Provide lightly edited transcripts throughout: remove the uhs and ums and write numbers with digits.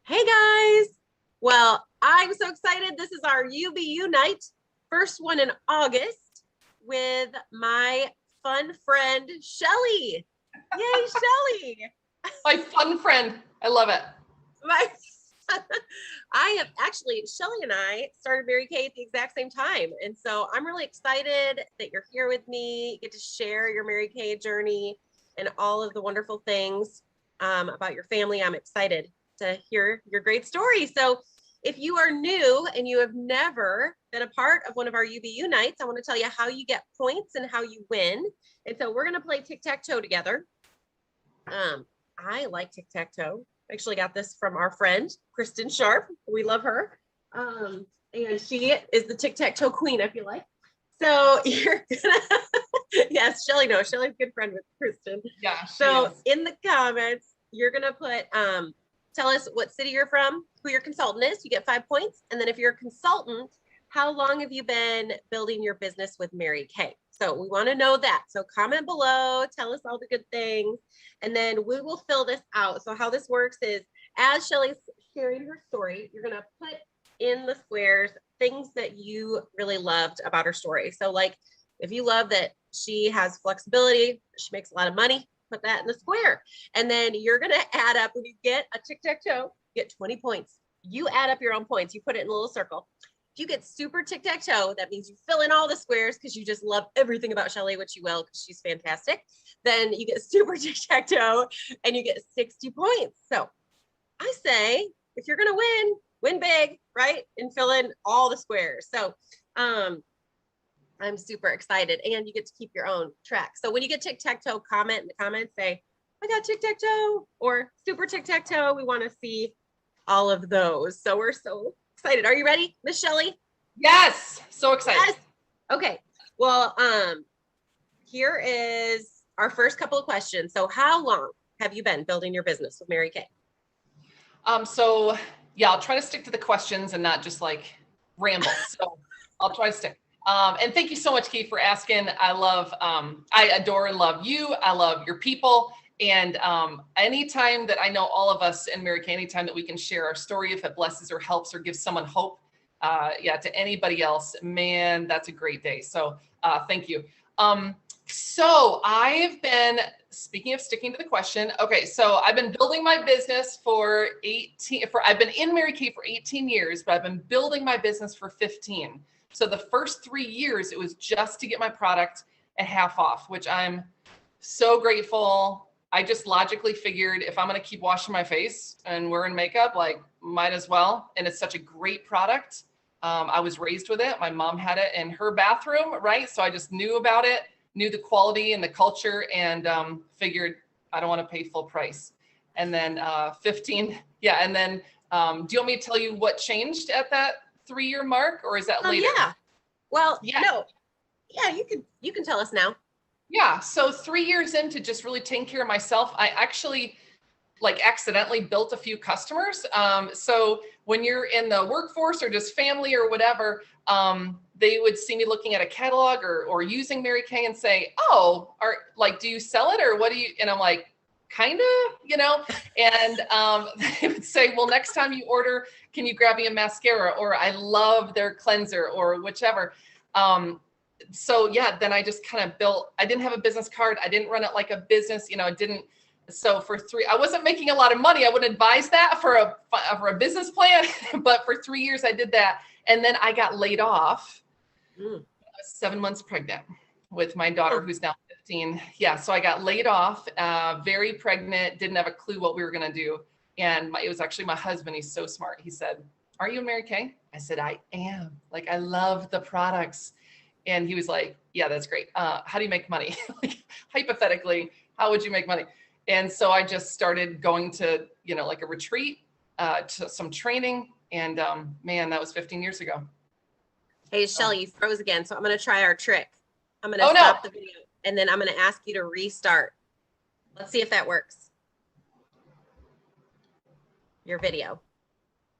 Hey guys. Well, I'm so excited. This is our UBU night, first one in August with my fun friend, Shelly. Yay, Shelly. My fun friend. I love it. My I have actually, Shelly and I started Mary Kay at the exact same time. And so I'm really excited that you're here with me. You get to share your Mary Kay journey and all of the wonderful things about your family. I'm excited to hear your great story. So if you are new and you have never been a part of one of our UBU nights, I want to tell you how you get points and how you win. And so we're going to play tic-tac-toe together. I like tic-tac-toe. Actually got this from our friend, Kristen Sharp. We love her. And she is the tic-tac-toe queen, I feel like. So you're gonna, yes, Shelly knows. Shelly's a good friend with Kristen. Yeah. So in the comments, you're gonna put, tell us what city you're from, who your consultant is. You get 5 points. And then if you're a consultant, how long have you been building your business with Mary Kay? So we want to know that. So comment below, tell us all the good things, and then we will fill this out. So how this works is, as Shelly's sharing her story, you're going to put in the squares things that you really loved about her story. So like, if you love that she has flexibility, she makes a lot of money, put that in the square. And then you're going to add up, when you get a tic-tac-toe, you get 20 points. You add up your own points. You put it in a little circle. If you get super tic-tac-toe, that means you fill in all the squares because you just love everything about Shelly, which you will because she's fantastic. Then you get super tic-tac-toe and you get 60 points. So I say, if you're going to win big, right? And fill in all the squares. So I'm super excited, and you get to keep your own track. So when you get tic-tac-toe, comment in the comments, say, I got tic-tac-toe or super tic-tac-toe. We want to see all of those. So we're so excited. Are you ready, Miss Shelly? Yes. So excited. Yes. Okay. Well, here is our first couple of questions. So how long have you been building your business with Mary Kay? So yeah, I'll try to stick to the questions and not just like ramble. So I'll try to stick. And thank you so much, Kate, for asking. I adore and love you. I love your people. And anytime that I know all of us in Mary Kay, anytime that we can share our story, if it blesses or helps or gives someone hope, to anybody else, man, that's a great day. So thank you. So I've been, speaking of sticking to the question, okay, so I've been building my business I've been in Mary Kay for 18 years, but I've been building my business for 15. So the first 3 years, it was just to get my product at half off, which I'm so grateful. I just logically figured if I'm going to keep washing my face and wearing makeup, like might as well. And it's such a great product. I was raised with it. My mom had it in her bathroom, right? So I just knew about it, knew the quality and the culture, and figured I don't want to pay full price. And then 15. Yeah. And then do you want me to tell you what changed at that 3-year mark, or is that later? Yeah. Well, yeah. No. Yeah, you can tell us now. Yeah. So 3 years into just really taking care of myself, I actually accidentally built a few customers. So when you're in the workforce or just family or whatever, they would see me looking at a catalog or using Mary Kay and say, oh, do you sell it or what do you, and I'm like, kind of, and they would say, well, next time you order, can you grab me a mascara? Or I love their cleanser or whichever. So yeah, then I just kind of built, I didn't have a business card. I didn't run it like a business, so I wasn't making a lot of money. I wouldn't advise that for a business plan, but for 3 years I did that. And then I got laid off. I was 7 months pregnant with my daughter, who's now 15. Yeah. So I got laid off, very pregnant, didn't have a clue what we were going to do. And it was actually my husband. He's so smart. He said, are you in Mary Kay? I said, I am. I love the products. And he was like, yeah, that's great. How do you make money? Hypothetically, how would you make money? And so I just started going to, a retreat, to some training. And man, that was 15 years ago. Hey, Shelly, you froze again. So I'm going to try our trick. I'm going to stop the video and then I'm going to ask you to restart. Let's see if that works. Your video.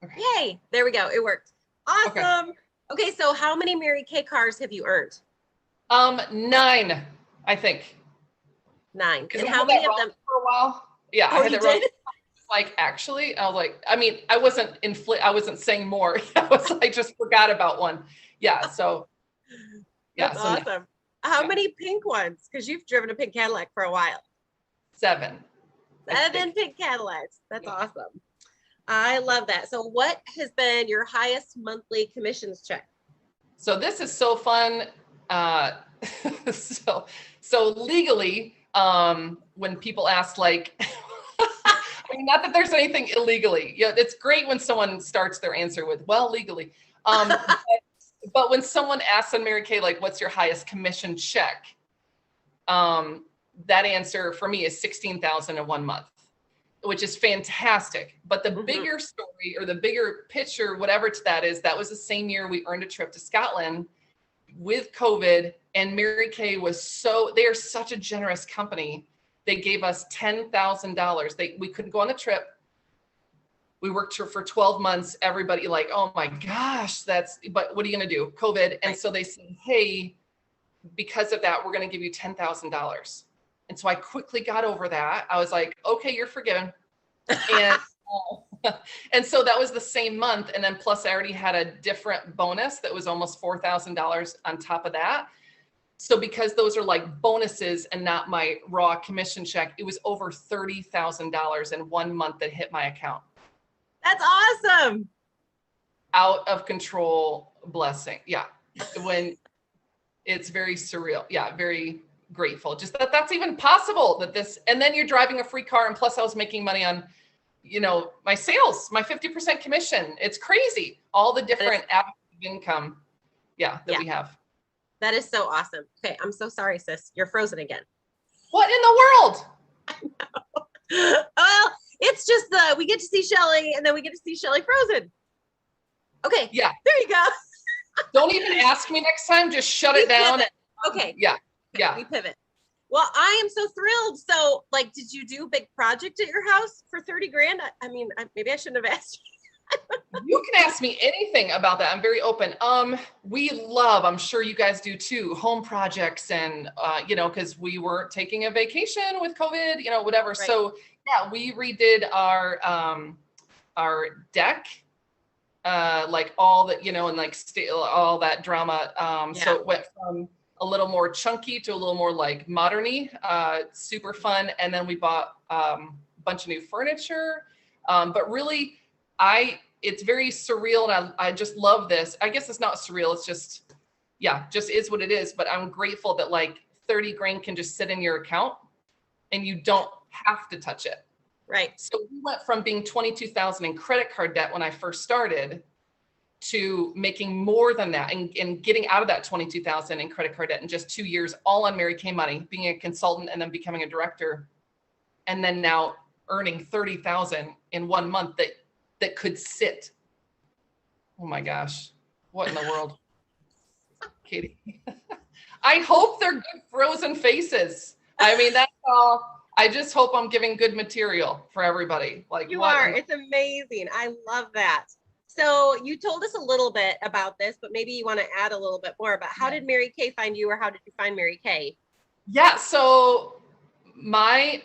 Okay. Yay. There we go. It worked. Awesome. Okay. So how many Mary Kay cars have you earned? 9, I think. 9. And how many of them? For a while. Yeah. Oh, you did? like, actually, I was like, I mean, I wasn't saying more. I just forgot about one. Yeah. So yeah. That's So awesome. How yeah. many pink ones? Because you've driven a pink Cadillac for a while. 7. 7 pink Cadillacs. That's awesome. I love that. So what has been your highest monthly commissions check? So this is so fun. So legally, when people ask like, I mean, not that there's anything illegally. Yeah, it's great when someone starts their answer with, well, legally. But when someone asks on Mary Kay, like, what's your highest commission check? That answer for me is 16,000 in 1 month, which is fantastic. But the bigger story or the bigger picture, whatever to that is, that was the same year we earned a trip to Scotland with COVID, and Mary Kay they are such a generous company. They gave us $10,000. We couldn't go on the trip. We worked for 12 months. Everybody like, oh my gosh, but what are you going to do? COVID. And so they said, hey, because of that, we're going to give you $10,000. And so I quickly got over that. I was like, okay, you're forgiven. And so that was the same month. And then plus I already had a different bonus that was almost $4,000 on top of that. So because those are like bonuses and not my raw commission check, it was over $30,000 in 1 month that hit my account. That's awesome. Out of control blessing. Yeah. When it's very surreal. Yeah. Very grateful. Just that's even possible and then you're driving a free car. And plus I was making money on, my sales, my 50% commission. It's crazy. All the different avenues of income. That we have. That is so awesome. Okay. I'm so sorry, sis. You're frozen again. What in the world? I know. Well, it's just we get to see Shelly and then we get to see Shelly frozen. Okay. Yeah. There you go. Don't even ask me next time. Just shut it down. Okay. Yeah. Yeah. We pivot. Well, I am so thrilled. So like, did you do a big project at your house for 30 grand? I mean, maybe I shouldn't have asked you. You can ask me anything about that. I'm very open. We love, I'm sure you guys do too, home projects and, cause we weren't taking a vacation with COVID, whatever. Right. So yeah, we redid our deck, like all that, and like all that drama. So it went from a little more chunky to a little more like moderny, super fun. And then we bought a bunch of new furniture. But really, it's very surreal. And I just love this. I guess it's not surreal. It's just is what it is. But I'm grateful that like 30 grand can just sit in your account and you don't have to touch it. Right. So we went from being 22,000 in credit card debt when I first started to making more than that and getting out of that 22,000 in credit card debt in just 2 years, all on Mary Kay money, being a consultant and then becoming a director. And then now earning 30,000 in 1 month that could sit. Oh my gosh. What in the world? Katie. I hope they're good frozen faces. I mean, that's all. I just hope I'm giving good material for everybody. Like you are. It's amazing. I love that. So you told us a little bit about this, but maybe you want to add a little bit more about how did Mary Kay find you, or how did you find Mary Kay? Yeah. So I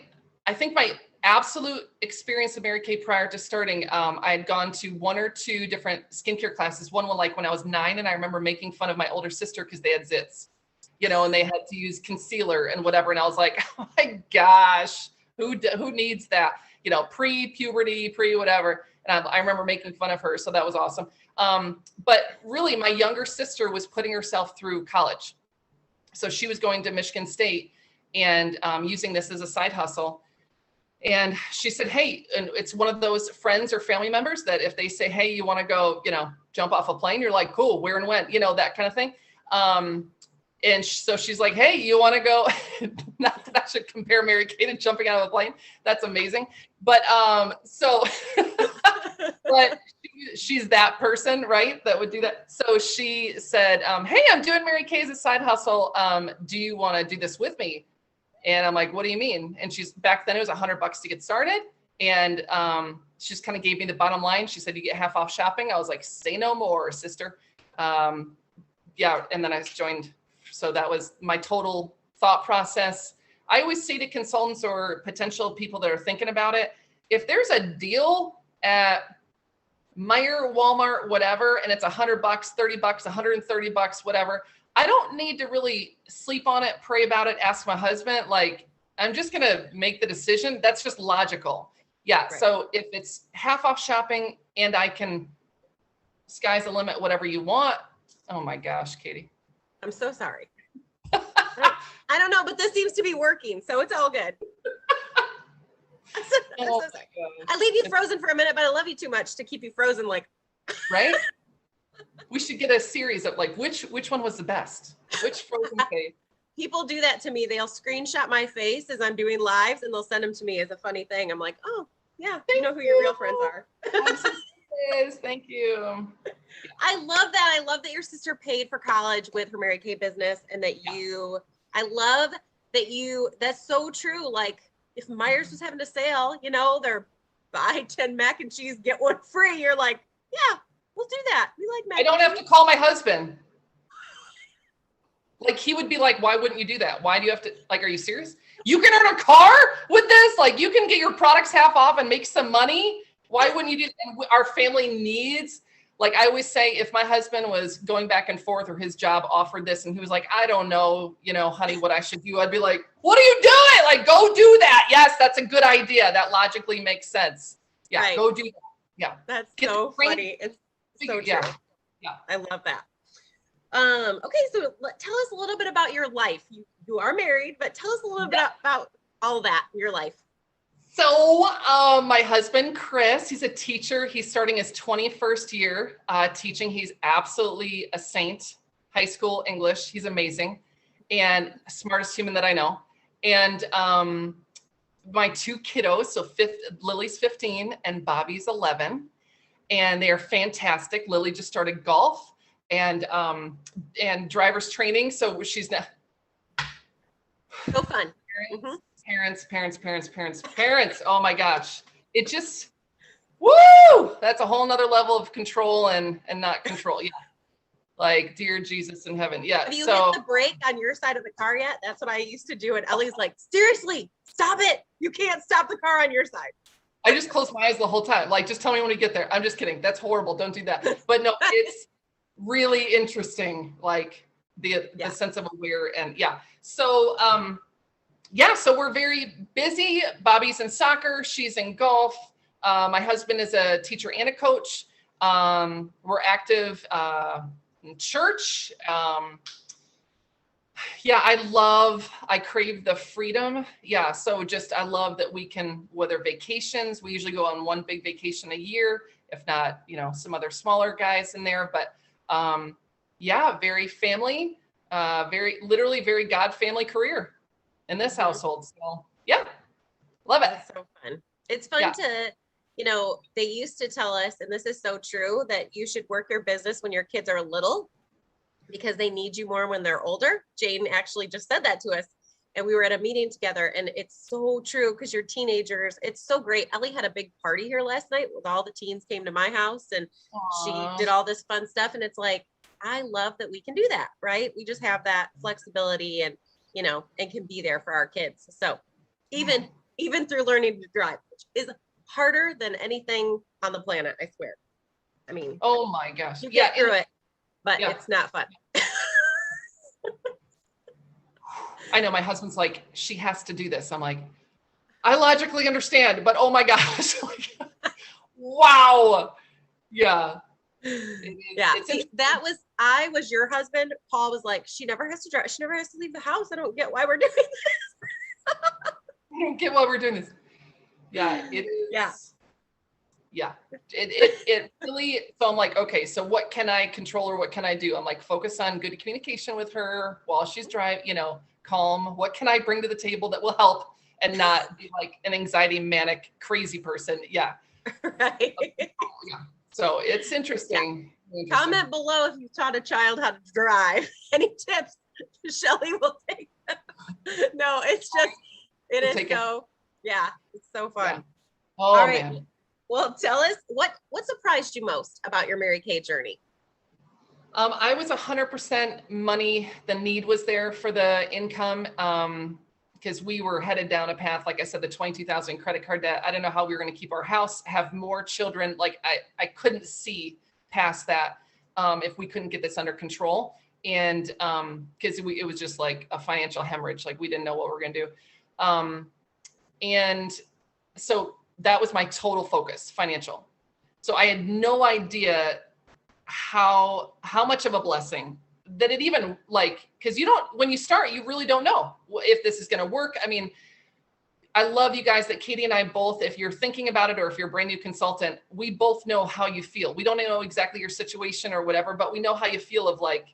think my absolute experience of Mary Kay prior to starting, I had gone to 1 or 2 different skincare classes. One was like when I was 9, and I remember making fun of my older sister because they had zits, and they had to use concealer and whatever. And I was like, oh my gosh, who needs that? Pre-puberty, pre-whatever. And I remember making fun of her. So that was awesome. But really, my younger sister was putting herself through college. So she was going to Michigan State and using this as a side hustle. And she said, hey, and it's one of those friends or family members that if they say, hey, you want to go, jump off a plane, you're like, cool, where and when, that kind of thing. And so she's like, hey, you want to go? Not that I should compare Mary Kay to jumping out of a plane. That's amazing. But but she's that person, right? That would do that. So she said, hey, I'm doing Mary Kay as a side hustle. Do you want to do this with me? And I'm like, what do you mean? And back then it was $100 to get started. And she just kind of gave me the bottom line. She said, you get half off shopping. I was like, say no more, sister. And then I joined. So that was my total thought process. I always say to consultants or potential people that are thinking about it, if there's a deal at Meijer, Walmart, whatever, and it's $100, $30, $130, whatever, I don't need to really sleep on it, pray about it, ask my husband. Like, I'm just going to make the decision. That's just logical. Yeah. Right. So if it's half off shopping and I can, sky's the limit, whatever you want. Oh my gosh, Katie. I'm so sorry. I don't know, but this seems to be working, so it's all good. I'm so sorry. I leave you frozen for a minute, but I love you too much to keep you frozen. Like, right? We should get a series of like, which one was the best? Which frozen face? People do that to me. They'll screenshot my face as I'm doing lives, and they'll send them to me as a funny thing. I'm like, oh yeah, you know who your real friends are. Thank you. I love that. I love that your sister paid for college with her Mary Kay business, and that I love that that's so true. Like, if Myers was having a sale, you know, they're buy 10 mac and cheese, get one free. You're like, yeah, we'll do that. We like mac. I don't have to call my husband. Like, he would be like, why wouldn't you do that? Why do you have to, like, are you serious? You can earn a car with this? Like, you can get your products half off and make some money. Why wouldn't you do that? And our family needs, like I always say, if my husband was going back and forth or his job offered this and he was like, I don't know, you know, honey, what I should do, I'd be like, what are you doing? Like, go do that. Yes, that's a good idea. That logically makes sense. Yeah, right. Go do that. Yeah. That's so funny. It's so true. Yeah. I love that. Okay, so tell us a little bit about your life. You are married, but tell us a little bit about all that in your life. So my husband, Chris, he's a teacher. He's starting his 21st year teaching. He's absolutely a saint. High school English. He's amazing and smartest human that I know. And my two kiddos, so Lily's 15 and Bobby's 11, and they are fantastic. Lily just started golf and driver's training. So she's now so fun. Parents. Oh my gosh. It just, woo! That's a whole nother level of control and not control. Yeah. Like, dear Jesus in heaven. Yeah. Have you hit the brake on your side of the car yet? That's what I used to do. And Ellie's like, seriously, stop it. You can't stop the car on your side. I just close my eyes the whole time. Like, just tell me when we get there. I'm just kidding. That's horrible. Don't do that. But no, it's really interesting. Like the sense of aware and So, so we're very busy. Bobby's in soccer. She's in golf. My husband is a teacher and a coach. We're active in church. I crave the freedom. Yeah. So I love that we can, whether vacations, we usually go on one big vacation a year, if not, some other smaller guys in there, but very family, very God family career in this household. So love it. That's so fun. It's fun to, they used to tell us, and this is so true, that you should work your business when your kids are little because they need you more when they're older. Jane actually just said that to us, and we were at a meeting together, and it's so true because you're teenagers. It's so great. Ellie had a big party here last night with all the teens came to my house, and she did all this fun stuff. And it's like, I love that we can do that, right? We just have that flexibility and, and can be there for our kids. So even through learning to drive, which is harder than anything on the planet, I swear. I mean, oh my gosh. You get through it, but it's not fun. I know my husband's like, she has to do this. I'm like, I logically understand, but oh my gosh. Wow. Yeah. I was your husband. Paul was like, she never has to drive. She never has to leave the house. I don't get why we're doing this. I don't get why we're doing this. Yeah, it is. Yeah. It really, so I'm like, okay, so what can I control or what can I do? I'm like, focus on good communication with her while she's driving, calm. What can I bring to the table that will help and not be like an anxiety, manic, crazy person? Yeah. Right. Yeah. So it's interesting. Yeah. Comment below if you've taught a child how to drive. Any tips? Shelly will take them. No, it's just, it's so fun. Yeah. Oh, all right. Man. Well, tell us what surprised you most about your Mary Kay journey? I was 100% money. The need was there for the income. because we were headed down a path, like I said, the 22,000 credit card debt. I don't know how we were going to keep our house, have more children. Like I couldn't see past that if we couldn't get this under control. And because it was just like a financial hemorrhage, like we didn't know what we were going to do. And so that was my total focus, financial. So I had no idea how much of a blessing that it even, like, because you don't, when you start, you really don't know if this is going to work. I mean, I love you guys that Katie and I both, if you're thinking about it or if you're a brand new consultant, we both know how you feel. We don't know exactly your situation or whatever, but we know how you feel of like,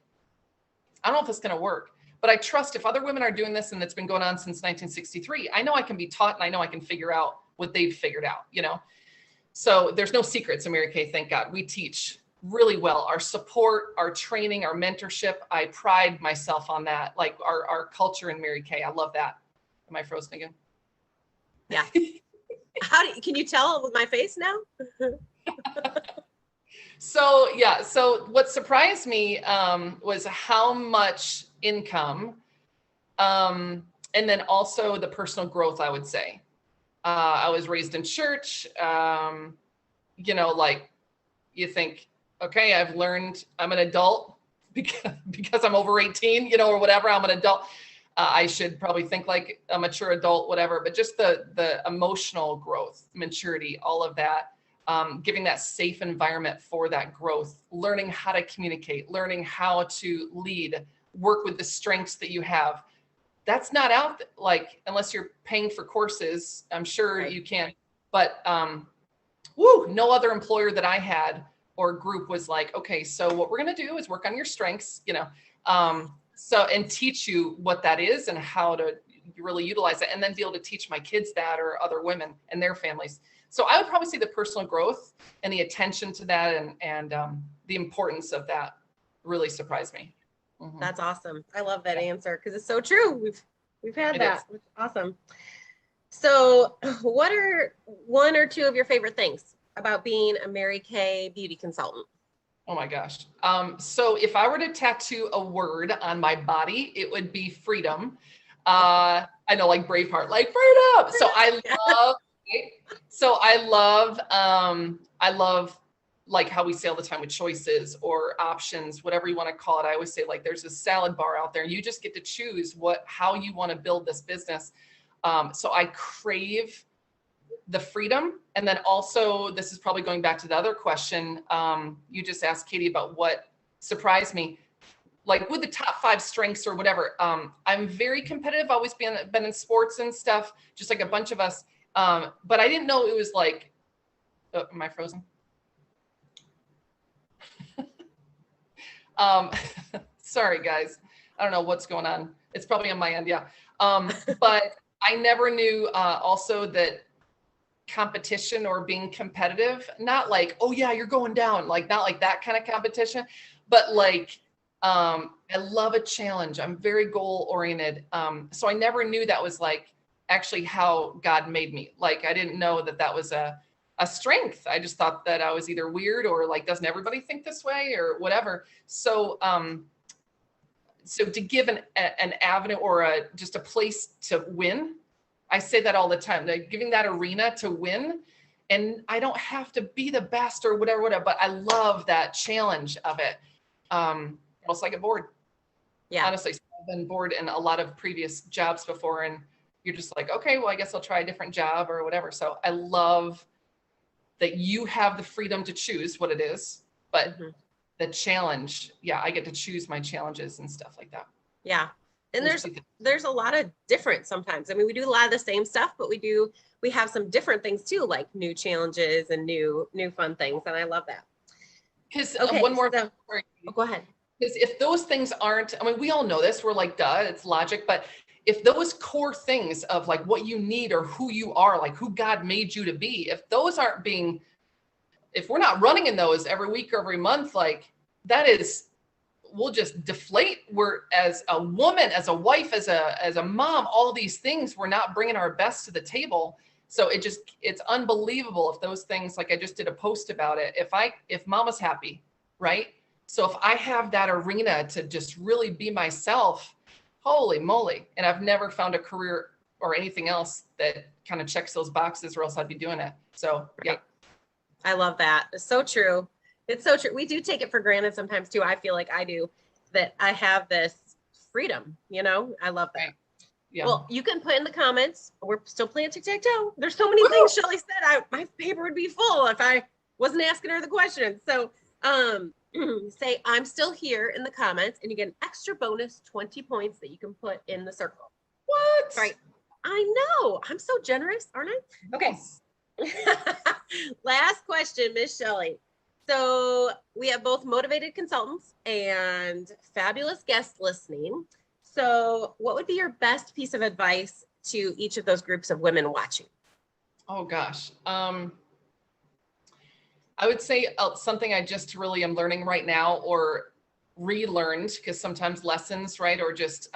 I don't know if it's going to work, but I trust if other women are doing this and it's been going on since 1963, I know I can be taught and I know I can figure out what they've figured out, you know? So there's no secrets in Mary Kay, thank God. We teach really well. Our support, our training, our mentorship, I pride myself on that. Like our culture in Mary Kay, I love that. Am I frozen again? Yeah. Can you tell with my face now? So yeah, so what surprised me was how much income and then also the personal growth, I would say. I was raised in church, you know, like you think, okay, I've learned I'm an adult because I'm over 18, you know, or whatever, I'm an adult. I should probably think like a mature adult, whatever, but just the emotional growth, maturity, all of that, giving that safe environment for that growth, learning how to communicate, learning how to lead, work with the strengths that you have. That's not out like, unless you're paying for courses, I'm sure right. You can, but no other employer that I had or group was like, okay, so what we're going to do is work on your strengths, you know, so, and teach you what that is and how to really utilize it, and then be able to teach my kids that or other women and their families. So I would probably say the personal growth and the attention to that and the importance of that really surprised me. Mm-hmm. That's awesome. I love that answer because it's so true. We've had that. It's awesome. So what are one or two of your favorite things about being a Mary Kay beauty consultant? Oh my gosh. So if I were to tattoo a word on my body, it would be freedom. I know, like Braveheart, like freedom. So I love like how we say all the time with choices or options, whatever you want to call it. I always say like there's a salad bar out there and you just get to choose how you want to build this business. So I crave the freedom. And then also, this is probably going back to the other question you just asked, Katie, about what surprised me, like with the top 5 strengths or whatever. I'm very competitive, always been in sports and stuff, just like a bunch of us. But I didn't know it was like, am I frozen? Sorry, guys. I don't know what's going on. It's probably on my end. Yeah. But I never knew also that competition or being competitive, not like, oh yeah, you're going down, like not like that kind of competition, but like, I love a challenge. I'm very goal oriented. So I never knew that was like actually how God made me. Like, I didn't know that was a strength. I just thought that I was either weird or like, doesn't everybody think this way or whatever. So, so to give an avenue or just a place to win, I say that all the time, like giving that arena to win, and I don't have to be the best or whatever, but I love that challenge of it. Almost like a bored. Yeah. Honestly, I've been bored in a lot of previous jobs before, and you're just like, okay, well, I guess I'll try a different job or whatever. So I love that you have the freedom to choose what it is, but the challenge, yeah, I get to choose my challenges and stuff like that. Yeah. And there's a lot of different sometimes. I mean, we do a lot of the same stuff, but we have some different things too, like new challenges and new fun things. And I love that. Because one more. Go ahead. Because if those things aren't, I mean, we all know this, we're like, duh, it's logic. But if those core things of like what you need or who you are, like who God made you to be, if those aren't if we're not running in those every week or every month, like we'll just deflate. We're, as a woman, as a wife, as a mom, all these things, we're not bringing our best to the table. So it's unbelievable if those things, like I just did a post about it. If mama's happy, right? So if I have that arena to just really be myself, holy moly. And I've never found a career or anything else that kind of checks those boxes, or else I'd be doing it. So yeah. I love that. It's so true. It's so true. We do take it for granted sometimes too. I feel like I do, that I have this freedom, you know. I love that. Right. Yeah. Well, you can put in the comments. We're still playing tic-tac-toe. There's so many things Shelly said. My paper would be full if I wasn't asking her the questions. So say I'm still here in the comments, and you get an extra bonus 20 points that you can put in the circle. What? Right. I know. I'm so generous, aren't I? Okay. Last question, Miss Shelly. So we have both motivated consultants and fabulous guests listening. So what would be your best piece of advice to each of those groups of women watching? Oh gosh. I would say something I just really am learning right now, or relearned, because sometimes lessons, right, or just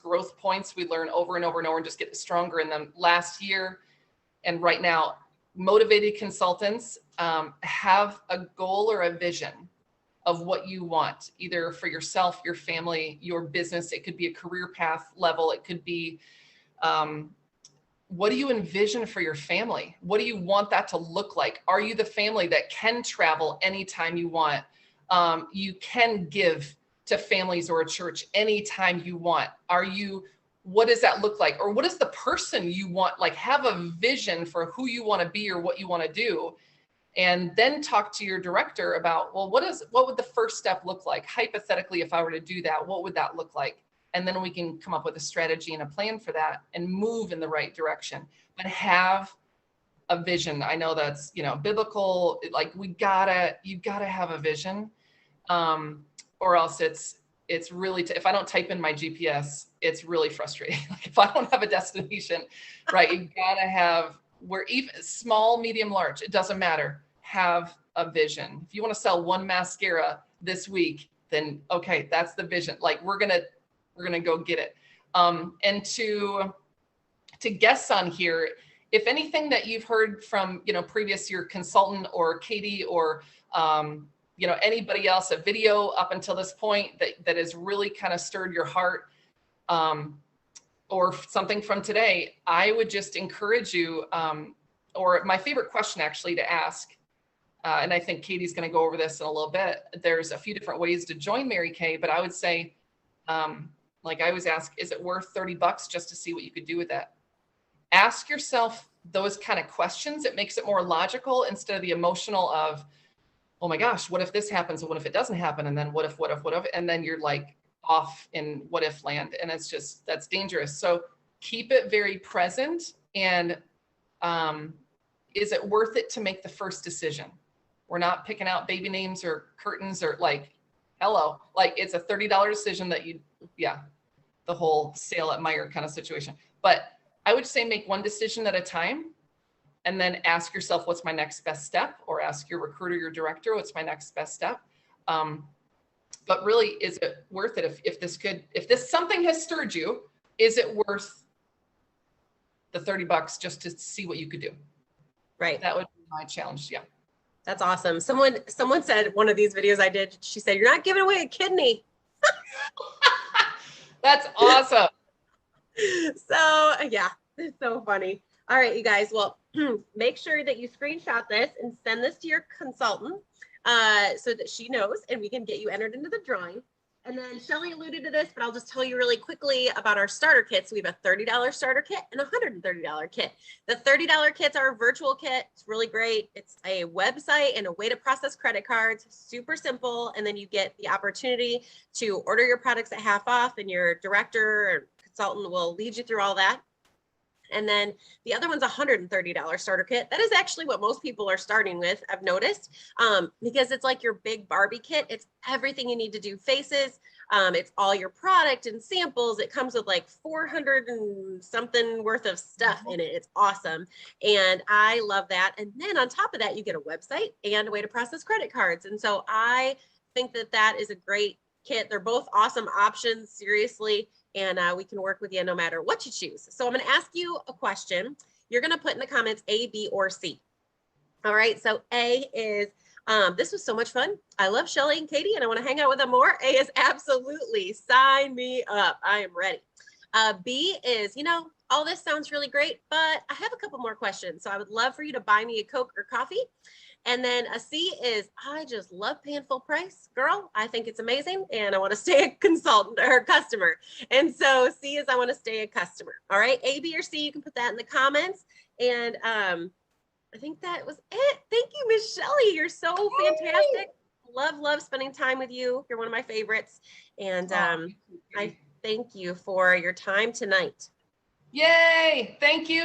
growth points we learn over and over and over and just get stronger in them. Last year and right now, motivated consultants have a goal or a vision of what you want, either for yourself, your family, your business. It could be a career path level. It could be, what do you envision for your family? What do you want that to look like? Are you the family that can travel anytime you want? You can give to families or a church anytime you want. What does that look like? Or what is the person you want? Like, have a vision for who you want to be or what you want to do. And then talk to your director about, well, what would the first step look like? Hypothetically, if I were to do that, what would that look like? And then we can come up with a strategy and a plan for that and move in the right direction. But have a vision. I know that's, biblical. Like, you gotta have a vision, or else it's really, if I don't type in my GPS, it's really frustrating. Like, if I don't have a destination, right? You gotta have, where even small, medium, large, it doesn't matter. Have a vision. If you want to sell one mascara this week, then okay, that's the vision. Like, we're gonna go get it. And to guests on here, if anything that you've heard from previous your consultant or Katie or anybody else, a video up until this point that has really kind of stirred your heart, or something from today, I would just encourage you, or my favorite question actually to ask, and I think Katie's going to go over this in a little bit. There's a few different ways to join Mary Kay, but I would say, like I always ask, is it worth $30 just to see what you could do with that? Ask yourself those kind of questions. It makes it more logical instead of the emotional of, oh my gosh, what if this happens? And what if it doesn't happen? And then what if? And then you're like off in what if land. And that's dangerous. So keep it very present. And is it worth it to make the first decision? We're not picking out baby names or curtains or like, hello, like it's a $30 decision that the whole sale at Meijer kind of situation. But I would say make one decision at a time, and then ask yourself, what's my next best step? Or ask your recruiter, your director, what's my next best step? But really, is it worth it? If this something has stirred you, is it worth the $30 just to see what you could do? Right. That would be my challenge. Yeah. That's awesome. Someone said, one of these videos I did, she said, you're not giving away a kidney. That's awesome. So yeah, it's so funny. All right, you guys. Well, make sure that you screenshot this and send this to your consultant so that she knows, and we can get you entered into the drawing. And then Shelly alluded to this, but I'll just tell you really quickly about our starter kits. We have a $30 starter kit and a $130 kit. The $30 kits are a virtual kit. It's really great. It's a website and a way to process credit cards. Super simple. And then you get the opportunity to order your products at half off, and your director or consultant will lead you through all that. And then the other one's a $130 starter kit. That is actually what most people are starting with, I've noticed, because it's like your big Barbie kit. It's everything you need to do faces. It's all your product and samples. It comes with like 400 and something worth of stuff in it. It's awesome. And I love that. And then on top of that, you get a website and a way to process credit cards. And so I think that is a great kit. They're both awesome options, seriously. And we can work with you no matter what you choose. So I'm going to ask you a question. You're going to put in the comments A, B, or C. All right. So A is, this was so much fun. I love Shelly and Katie, and I want to hang out with them more. A is absolutely, sign me up. I am ready. B is, all this sounds really great, but I have a couple more questions. So I would love for you to buy me a Coke or coffee. And then a C is, I just love paying full price. Girl, I think it's amazing. And I want to stay a consultant or a customer. And so C is, I want to stay a customer. All right. A, B, or C, you can put that in the comments. And I think that was it. Thank you, Miss Shelly. You're so fantastic. Love spending time with you. You're one of my favorites. And I thank you for your time tonight. Yay. Thank you.